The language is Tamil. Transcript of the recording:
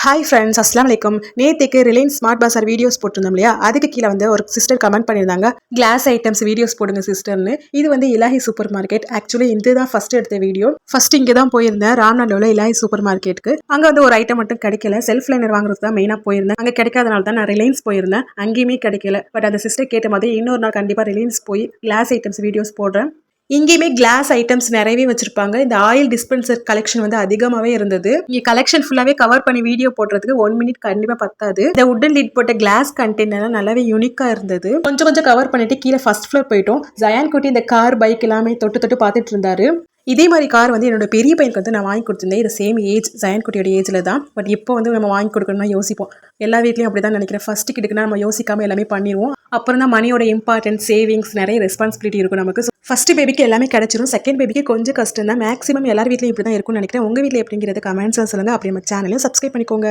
ஹாய் ஃப்ரெண்ட்ஸ், அஸ்லாம் வலைக்கம். நேற்றுக்கு ரிலையன்ஸ் ஸ்மார்ட் பஸார் வீடியோஸ் போட்டிருந்தோம் இல்லையா? அதுக்கு கீழே வந்து ஒரு சிஸ்டர் கமெண்ட் பண்ணியிருந்தாங்க, கிளாஸ் ஐட்டம்ஸ் வீடியோஸ் போடுங்க சிஸ்டர்னு. இது வந்து இலாஹி சூப்பர் மார்க்கெட். ஆக்சுவலி இதுதான் ஃபர்ஸ்ட் எடுத்த வீடியோ. ஃபர்ஸ்ட் இங்கே தான் போயிருந்தேன், ராம்நாட்டில் உள்ள இலாஹி சூப்பர் மார்க்கெட்டுக்கு. அங்கே வந்து ஒரு ஐட்டம் மட்டும் கிடைக்கல. செல்ஃப் லைனர் வாங்குறது தான் மெயினாக போயிருந்தேன். அங்கே கிடைக்காதனால தான் நான் ரிலையன்ஸ் போயிருந்தேன். அங்கேயுமே கிடைக்கல. பட் அந்த சிஸ்டர் கேட்ட மாதிரி இன்னொரு நாள் கண்டிப்பாக ரிலையன்ஸ் போய் கிளாஸ் ஐட்டம்ஸ் வீடியோஸ் போடுறேன். இங்கேயுமே கிளாஸ் ஐட்டம்ஸ் நிறையவே வச்சிருப்பாங்க. இந்த ஆயில் டிஸ்பென்சர் கலெக்ஷன் வந்து அதிகமாகவே இருந்தது. இங்கே கலெக்ஷன் ஃபுல்லாகவே கவர் பண்ணி வீடியோ போடுறதுக்கு 1 மினிட் கண்டிப்பாக பத்தாது. இந்த உட்டன் லிட் போட்ட கிளாஸ் கண்டெய்னர் நல்லாவே யூனிக்காக இருந்தது. கொஞ்சம் கவர் பண்ணிட்டு கீழே ஃபர்ஸ்ட் ஃப்ளோர் போயிட்டோம். ஜயான் குட்டி இந்த கார் பைக் எல்லாமே தொட்டு பார்த்துட்டு இருந்தாரு. இதே மாதிரி கார் வந்து என்னோட பெரிய பையனுக்கு வந்து நான் வாங்கி கொடுத்துருந்தேன். இது சேம் ஏஜ், ஜயான் குட்டியோட ஏஜில் தான். பட் இப்போ வந்து நம்ம வாங்கி கொடுக்கணும்னா யோசிப்போம். எல்லா வீட்லையும் அப்படி தான் நினைக்கிறேன். ஃபர்ஸ்ட் கிட்டுக்குன்னா நம்ம யோசிக்காமல் எல்லாமே பண்ணிடுவோம். அப்புறம் தான் மணியோட இம்பார்ட்டன்ஸ், சேவிங்ஸ், நிறைய ரெஸ்பான்சிபிலிட்டி இருக்கும் நமக்கு. ஃபர்ஸ்ட் பேபிக்கு எல்லாமே கிடைச்சிரும். செகண்ட் பேபிக்கு கொஞ்சம் கஷ்டம் தான். மேக்ஸிமம் எல்லார் வீட்லையும் இப்படி தான் இருக்கும்னு நினைக்கிறேன். உங்கள் வீட்டில் எப்படிங்கிறது கமெண்ட்ஸில் சொல்லுங்கள். அப்படி நம்ம சேனலையும் சப்ஸ்கிரைப் பண்ணிக்கோங்க.